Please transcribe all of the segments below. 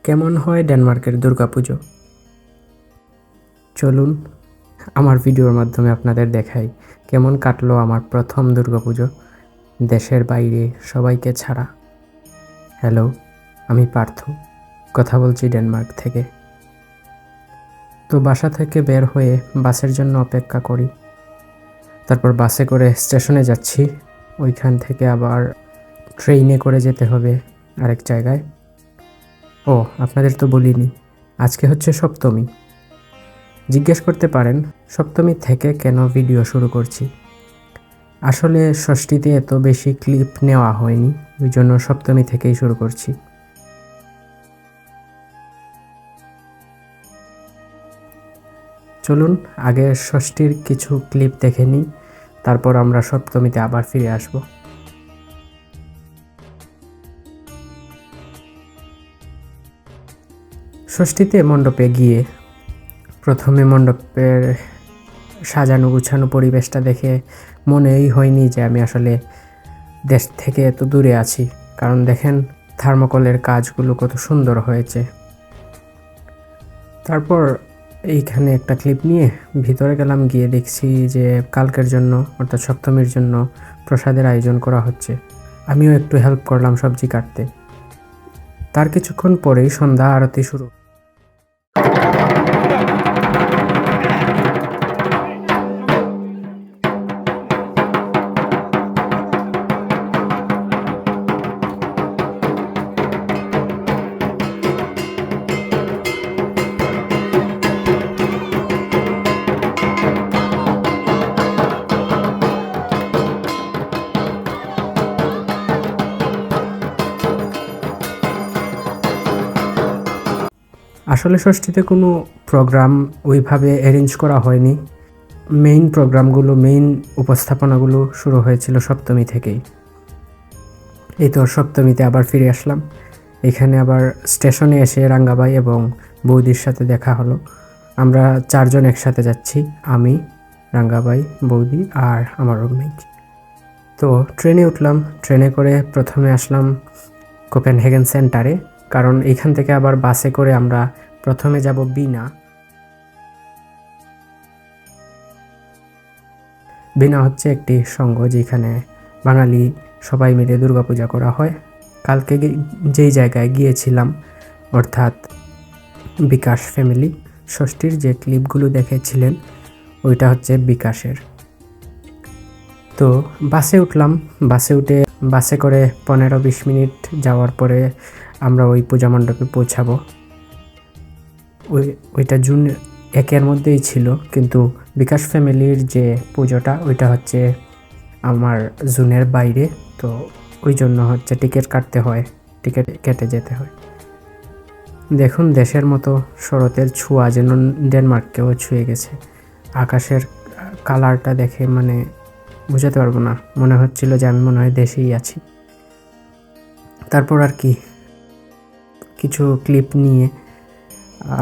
কেমন হয় ডেনমার্কের দুর্গাপুজো? চলুন আমার ভিডিওর মাধ্যমে আপনাদের দেখাই কেমন কাটলো আমার প্রথম দুর্গাপুজো দেশের বাইরে সবাইকে ছাড়া। হ্যালো, আমি পার্থ, কথা বলছি ডেনমার্ক থেকে। তো বাসা থেকে বের হয়ে বাসের জন্য অপেক্ষা করি, তারপর বাসে করে স্টেশনে যাচ্ছি, ওইখান থেকে আবার ট্রেনে করে যেতে হবে আরেক জায়গায়। ও আপনাদের তো বলিনি, আজকে হচ্ছে সপ্তমী। জিজ্ঞেস করতে পারেন সপ্তমী থেকে কেন ভিডিও শুরু করছি। আসলে ষষ্ঠীতে এত বেশি ক্লিপ নেওয়া হয়নি, ওই জন্য সপ্তমী থেকেই শুরু করছি। চলুন আগে ষষ্ঠীর কিছু ক্লিপ দেখে নিই, তারপর আমরা সপ্তমীতে আবার ফিরে আসব। ষষ্ঠীতে মণ্ডপে গিয়ে প্রথমে মণ্ডপের সাজানো গুছানো পরিবেশটা দেখে মনেই হয়নি যে আমি আসলে দেশ থেকে এত দূরে আছি, কারণ দেখেন থার্মোকলের কাজগুলো কত সুন্দর হয়েছে। তারপর এইখানে একটা ক্লিপ নিয়ে ভিতরে গেলাম, গিয়ে দেখছি যে কালকের জন্য অর্থাৎ সপ্তমীর জন্য প্রসাদের আয়োজন করা হচ্ছে। আমিও একটু হেল্প করলাম সবজি কাটতে। তার কিছুক্ষণ পরেই সন্ধ্যা আরতি শুরু। আসলে ষষ্ঠীতে কোনো প্রোগ্রাম ওইভাবে অ্যারেঞ্জ করা হয়নি। মেইন উপস্থাপনাগুলো শুরু হয়েছিল সপ্তমী থেকেই। এই তো সপ্তমীতে আবার ফিরে আসলাম। এখানে আবার স্টেশনে এসে রাঙ্গাবাই এবং বৌদির সাথে দেখা হলো। আমরা চারজন একসাথে যাচ্ছি, আমি, রাঙ্গাবাই, বৌদি আর আমার রুমমেট। তো ট্রেনে উঠলাম, ট্রেনে করে প্রথমে আসলাম কোপেনহেগেন সেন্টারে, কারণ এইখান থেকে আবার বাসে করে আমরা প্রথমে যাব বিনা। বিনা হচ্ছে একটি সংঘ যেখানে বাঙালি সবাই মিলে দুর্গাপূজা করা হয়। কালকে যেই জায়গায় গিয়েছিলাম অর্থাৎ বিকাশ ফ্যামিলি, ষষ্ঠীর যে ক্লিপগুলো দেখেছিলেন ওইটা হচ্ছে বিকাশের। তো বাসে উঠলাম, বাসে করে 15-20 মিনিট যাওয়ার পরে আমরা ওই পূজা মণ্ডপে পৌঁছাবো। ওইটা জুন 1-এর মধ্যেই ছিল, কিন্তু বিকাশ ফ্যামিলির যে পুজোটা ওইটা হচ্ছে আমার জুনের বাইরে, তো ওই জন্য হচ্ছে টিকিট কাটতে হয়, টিকিট কেটে যেতে হয়। দেখুন দেশের মতো শরতের ছোঁয়া যেন ডেনমার্ককেও ছুঁয়ে গেছে। আকাশের কালারটা দেখে মানে বোঝাতে পারবো না, মনে হচ্ছিল যে আমি মনে হয় দেশেই আছি। তারপর আর কি কিছু ক্লিপ নিয়ে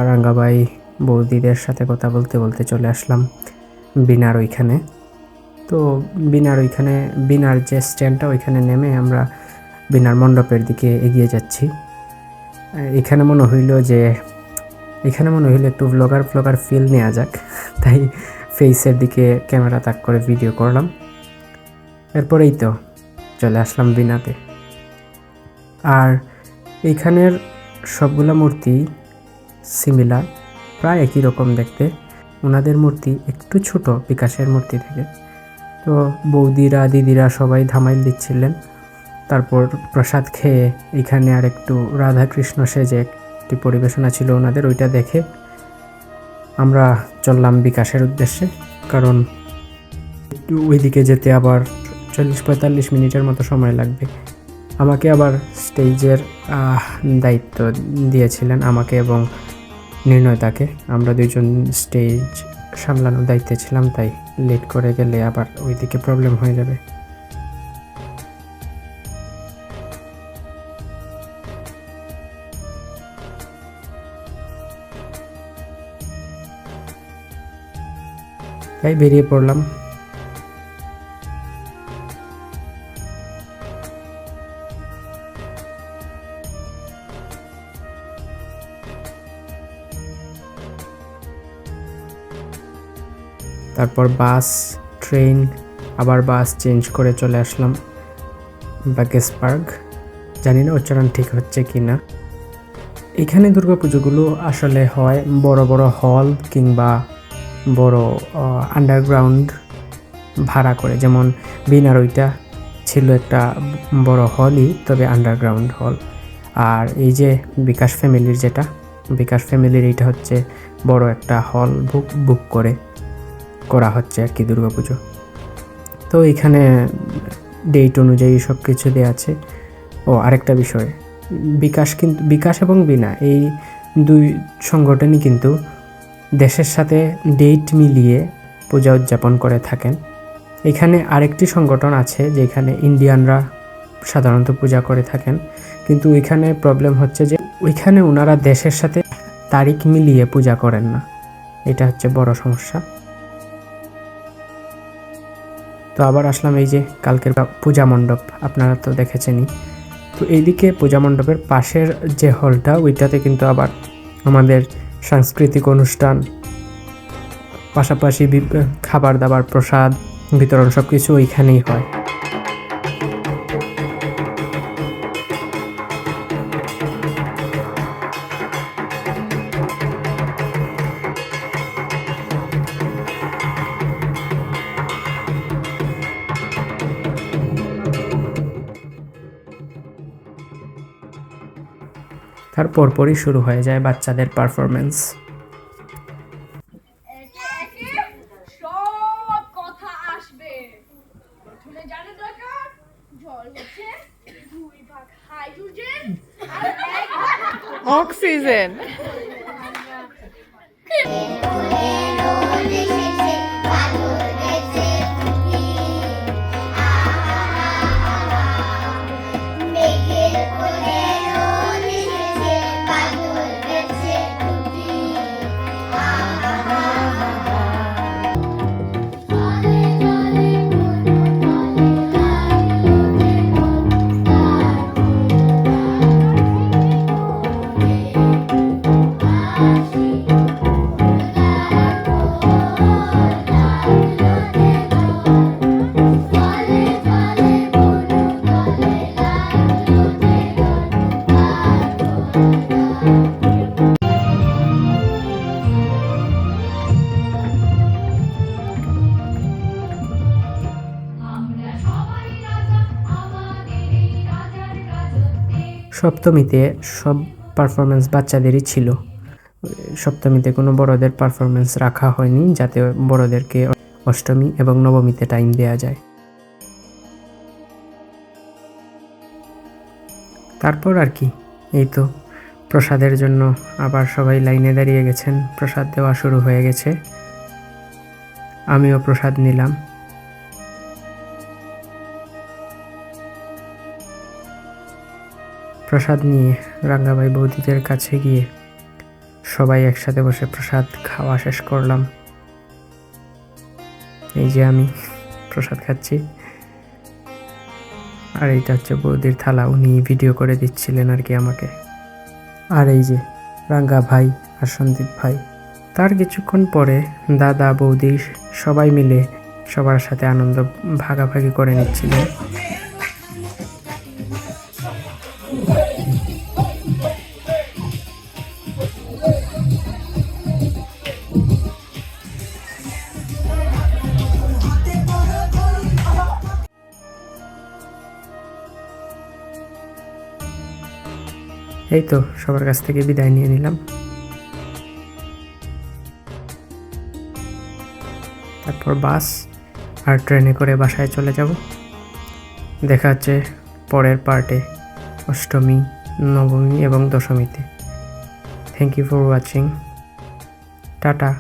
রাঙ্গাবাই বৌদিদের সাথে কথা বলতে বলতে চলে আসলাম বিনার ওইখানে। তো বিনার যে স্ট্যান্ডটা ওইখানে নেমে আমরা বিনার মণ্ডপের দিকে এগিয়ে যাচ্ছি। এখানে মনে হইলো একটু ব্লগার ফিল নেওয়া যাক, তাই ফেসের দিকে ক্যামেরা তাক করে ভিডিও করলাম। এরপরেই তো চলে আসলাম বিনাতে। আর এইখানের সবগুলা মূর্তি সিমিলার, প্রায় একই রকম দেখতে। ওনাদের মূর্তি একটু ছোট বিকাশের মূর্তি থেকে। তো বৌদিরা দিদিরা সবাই ধামাইল দিচ্ছিলেন। তারপর প্রসাদ খেয়ে এখানে আর একটু রাধাকৃষ্ণ সেজে একটি পরিবেশনা ছিল ওনাদের, ওইটা দেখে আমরা চললাম বিকাশের উদ্দেশ্যে, কারণ ওইদিকে যেতে আবার 40-45 মিনিটের মতো সময় লাগবে। আমাকে আবার স্টেজের দায়িত্ব দিয়েছিলেন, আমাকে এবং নির্ণয়তাকে। আমরা দুইজন স্টেজ সামলানোর দায়িত্বে ছিলাম, তাই লেট করে গেলে আবার ওইদিকে প্রবলেম হয়ে যাবে। তাই বেরিয়ে পড়লাম। তারপর বাস, ট্রেন, আবার বাস চেঞ্জ করে চলে আসলাম বাগেসবার্গ। জানি না উচ্চারণ ঠিক হচ্ছে কি না। এখানে দুর্গাপুজোগুলো আসলে হয় বড় বড় হল কিংবা বড় আন্ডারগ্রাউন্ড ভাড়া করে, যেমন বিনার ওইটা ছিল একটা বড় হলই, তবে আন্ডারগ্রাউন্ড হল। আর এই যে বিকাশ ফ্যামিলির এইটা হচ্ছে বড় একটা হল বুক করে করা হচ্ছে আর কি দুর্গাপুজো। তো এখানে ডেট অনুযায়ী সব কিছু দেওয়া আছে। ও আরেকটা বিষয়, বিকাশ এবং বিনা এই দুই সংগঠনই কিন্তু দেশের সাথে ডেট মিলিয়ে পূজা উদযাপন করে থাকেন। এখানে আরেকটি সংগঠন আছে যেখানে ইন্ডিয়ানরা সাধারণত পূজা করে থাকেন, কিন্তু ওইখানে প্রবলেম হচ্ছে যে ওইখানে ওনারা দেশের সাথে তারিখ মিলিয়ে পূজা করেন না। এটা হচ্ছে বড় সমস্যা। তো আবার আসলাম এই যে কালকের পূজা মণ্ডপ, আপনারা তো দেখেছেনই। তো এইদিকে পূজা মণ্ডপের পাশের যে হলটা, ওইটাতে কিন্তু আবার আমাদের সাংস্কৃতিক অনুষ্ঠান, পাশাপাশি খাবার দাবার, প্রসাদ বিতরণ সব কিছু ওইখানেই হয়। তারপর পরই শুরু হয়ে যায় বাচ্চাদের পারফরমেন্স। সব কথা আসবে। প্রথমে জানা দরকার জল হচ্ছে 2 ভাগ হাইড্রোজেন আর 1 ভাগ অক্সিজেন। সপ্তমীতে সব পারফরমেন্স বাচ্চাদেরই ছিল। সপ্তমীতে কোনো বড়দের পারফরমেন্স রাখা হয়নি, যাতে বড়দেরকে অষ্টমী এবং নবমীতে টাইম দেওয়া যায়। তারপর আর কি, এই তো প্রসাদের জন্য আবার সবাই লাইনে দাঁড়িয়ে গেছেন, প্রসাদ দেওয়া শুরু হয়ে গেছে। আমিও প্রসাদ নিলাম। প্রসাদ নিয়ে রাঙ্গাবাই বৌদিদের কাছে গিয়ে সবাই একসাথে বসে প্রসাদ খাওয়া শেষ করলাম। এই যে আমি প্রসাদ খাচ্ছি, আর এইটা হচ্ছে বৌদির থালা, উনি ভিডিও করে দিচ্ছিলেন আর কি আমাকে। আর এই যে রাঙ্গা ভাই আর সন্দীপ ভাই। তার কিছুক্ষণ পরে দাদা বৌদি সবাই মিলে সবার সাথে আনন্দ ভাগাভাগি করে নিচ্ছিলেন। এই তো সবার কাছ থেকে বিদায় নিয়ে নিলাম। তারপর বাস আর ট্রেনে করে বাসায় চলে যাব। দেখা হচ্ছে পরের পার্টে, অষ্টমী, নবমী এবং দশমীতে। Thank you for watching. Tata.